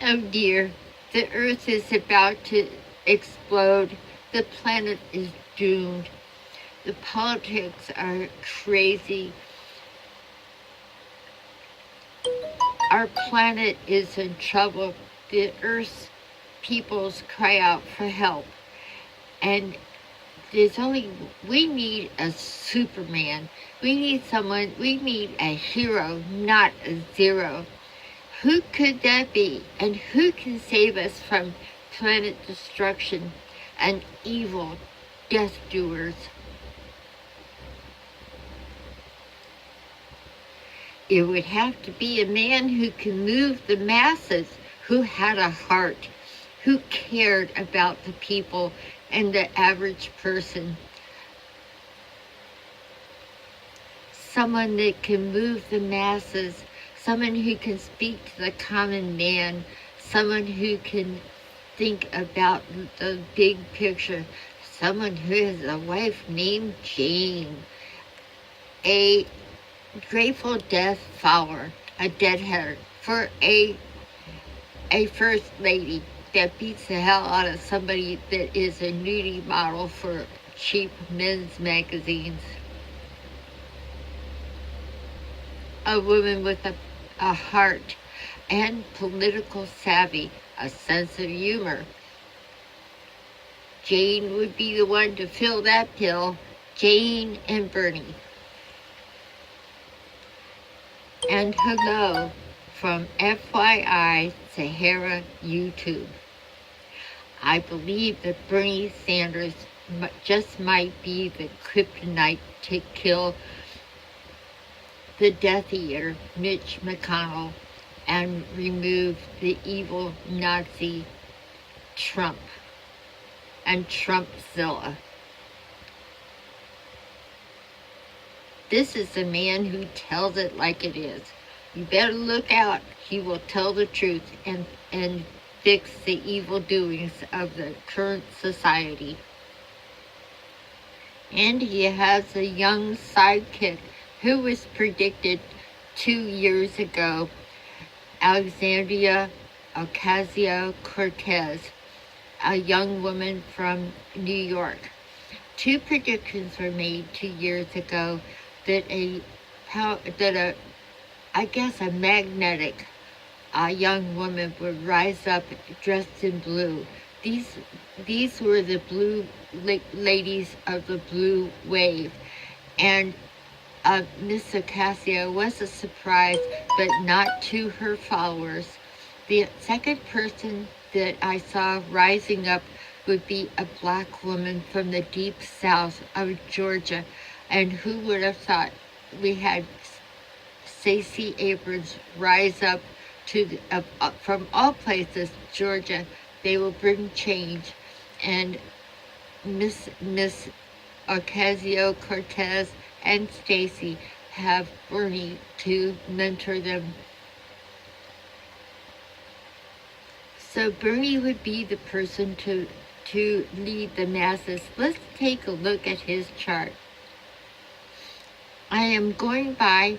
Oh dear, the Earth is about to explode. The planet is doomed. The politics are crazy. Our planet is in trouble. The Earth's peoples cry out for help. And we need a Superman. We need a hero, not a zero. Who could that be? And who can save us from planet destruction and evil death doers? It would have to be a man who can move the masses, who had a heart, who cared about the people and the average person. Someone that can move the masses, someone who can speak to the common man, someone who can think about the big picture, someone who has a wife named Jane, a Grateful Dead follower, a deadheader, for a first lady that beats the hell out of somebody that is a nudie model for cheap men's magazines. A woman with a heart and political savvy, a sense of humor. Jane would be the one to fill that pill. Jane and Bernie. And hello from FYI Sahara YouTube. I believe that Bernie Sanders just might be the kryptonite to kill the Death Eater, Mitch McConnell, and remove the evil Nazi Trump and Trumpzilla. This is a man who tells it like it is. You better look out. He will tell the truth and fix the evil doings of the current society. And he has a young sidekick who was predicted 2 years ago, Alexandria Ocasio-Cortez, a young woman from New York. 2 predictions were made 2 years ago that a magnetic young woman would rise up dressed in blue. These were the blue ladies of the blue wave, and Miss Ocasio was a surprise, but not to her followers. The second person that I saw rising up would be a black woman from the deep south of Georgia. And who would have thought? We had Stacey Abrams rise up to from all places, Georgia. They will bring change. And Miss Ocasio-Cortez and Stacey have Bernie to mentor them. So Bernie would be the person to lead the masses. Let's take a look at his chart. I am going by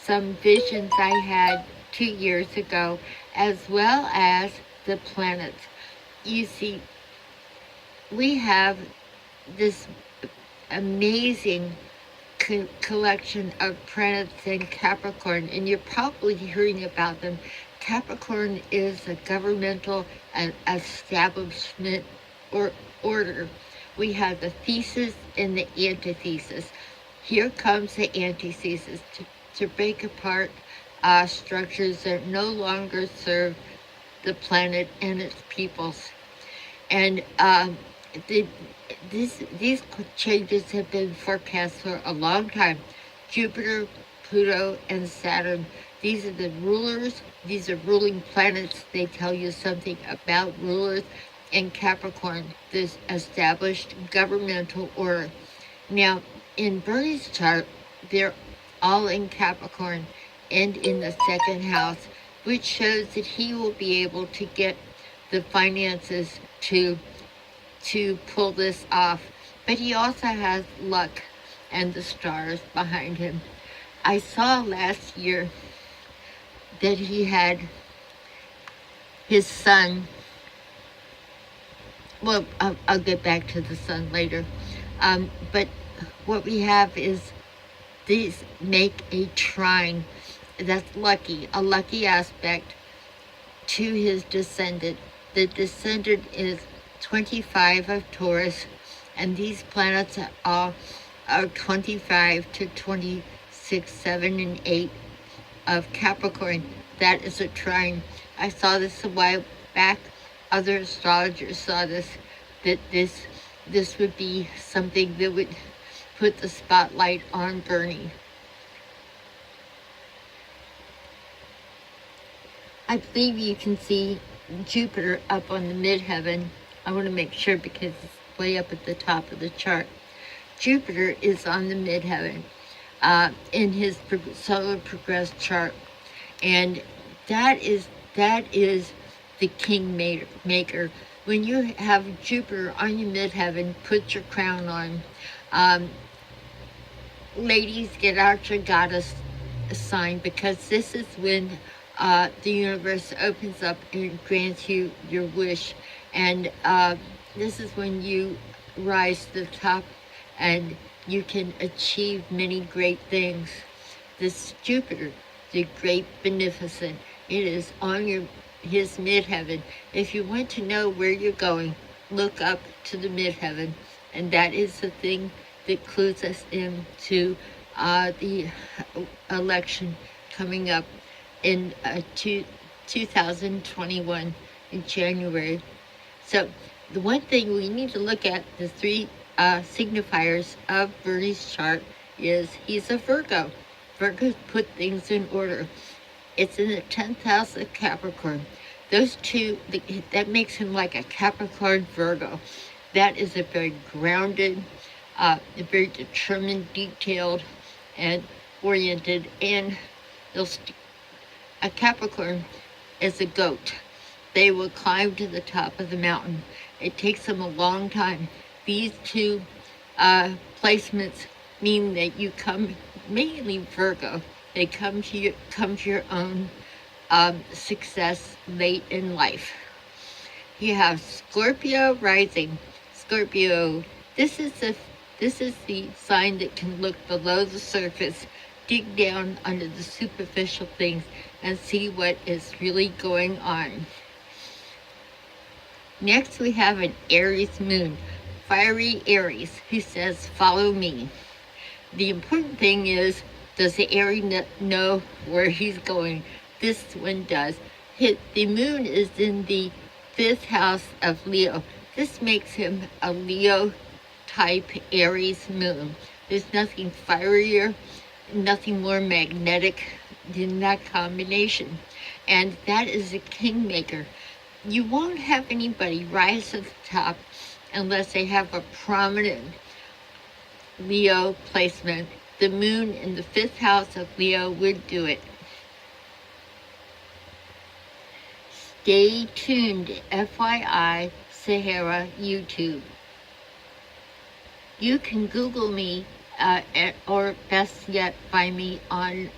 some visions I had 2 years ago, as well as the planets. You see, we have this amazing collection of planets in Capricorn, and you're probably hearing about them. Capricorn is a governmental establishment or order. We have the thesis and the antithesis. Here comes the antithesis to break apart structures that no longer serve the planet and its peoples. And these changes have been forecast for a long time. Jupiter, Pluto, and Saturn, these are the rulers. These are ruling planets. They tell you something about rulers. And Capricorn, this established governmental order. Now, in Bernie's chart, they're all in Capricorn and in the second house, which shows that he will be able to get the finances to pull this off. But he also has luck and the stars behind him. I saw last year that he had his sun. Well, I'll get back to the sun later. But what we have is these make a trine. That's lucky, a lucky aspect to his descendant. The descendant is 25 of Taurus, and these planets are 25 to 26, 7, and 8 of Capricorn. That is a trine. I saw this a while back. Other astrologers saw this, that this would be something that would put the spotlight on Bernie. I believe you can see Jupiter up on the midheaven. I want to make sure because it's way up at the top of the chart. Jupiter is on the midheaven in his solar progress chart, and that is the king maker. When you have Jupiter on your midheaven, put your crown on. Ladies, get out your goddess sign, because this is when the universe opens up and grants you your wish, and this is when you rise to the top and you can achieve many great things. This Jupiter, the great beneficent, it is on his midheaven. If you want to know where you're going, look up to the midheaven, and that is the thing that clues us into the election coming up in 2021 in January. So the one thing we need to look at, the three signifiers of Bernie's chart, is he's a Virgo. Virgos put things in order. It's in the 10th house of Capricorn. Those two, that makes him like a Capricorn Virgo. That is a very grounded, very determined, detailed, and oriented, and a Capricorn is a goat. They will climb to the top of the mountain. It takes them a long time. These two placements mean that you come, mainly Virgo, they come to your own success late in life. You have Scorpio rising. Scorpio, this is the sign that can look below the surface, dig down under the superficial things, and see what is really going on. Next, we have an Aries moon, fiery Aries, who says, follow me. The important thing is, does the Aries know where he's going? This one does. The moon is in the 5th house of Leo. This makes him a Leo type Aries moon. There's nothing fierier, nothing more magnetic than that combination. And that is a kingmaker. You won't have anybody rise to the top unless they have a prominent Leo placement. The moon in the 5th house of Leo would do it. Stay tuned, FYI, Sahara YouTube. You can Google me, or best yet, find me on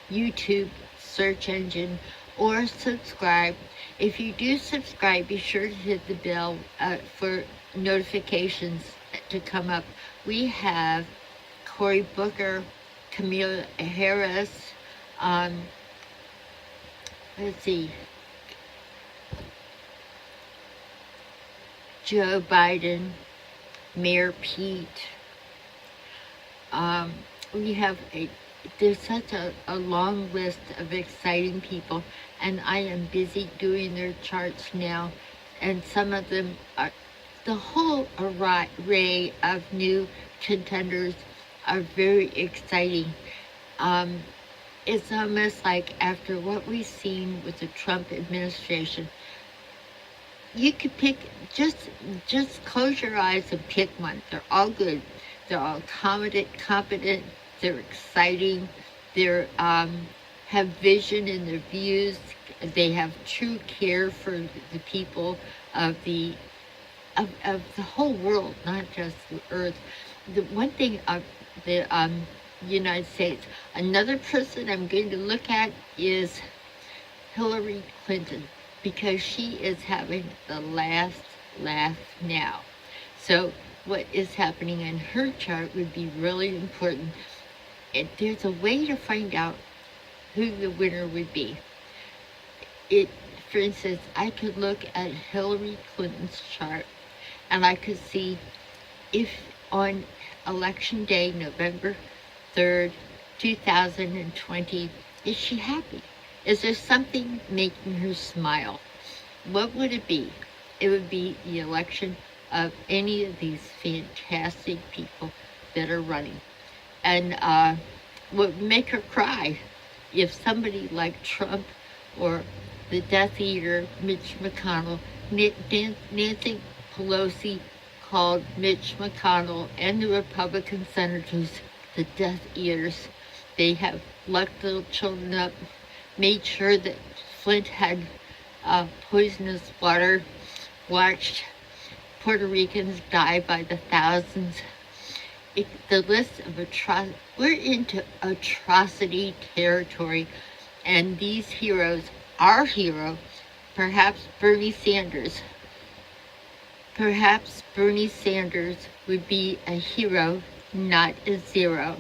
YouTube search engine, or subscribe. If you do subscribe, be sure to hit the bell for notifications to come up. We have Cory Booker, Camilla Harris, let's see, Joe Biden, Mayor Pete. There's such a long list of exciting people, and I am busy doing their charts now, and some of them are, the whole array of new contenders are very exciting. It's almost like after what we've seen with the Trump administration, you could pick, just close your eyes and pick one. They're all good. They're all competent. They're exciting. They're have vision in their views. They have true care for the people of the whole world, not just the earth. The one thing of the United States. Another person I'm going to look at is Hillary Clinton. because she is having the last laugh now. So what is happening in her chart would be really important. And there's a way to find out who the winner would be. For instance, I could look at Hillary Clinton's chart and I could see if on election day, November 3rd, 2020, is she happy? Is there something making her smile? What would it be? It would be the election of any of these fantastic people that are running. And what would make her cry if somebody like Trump or the Death Eater, Mitch McConnell, Nancy Pelosi called Mitch McConnell and the Republican senators the Death Eaters. They have locked little children up, made sure that Flint had poisonous water, watched Puerto Ricans die by the thousands. The list of atrocities, we're into atrocity territory, and these heroes, our hero, perhaps Bernie Sanders would be a hero, not a zero.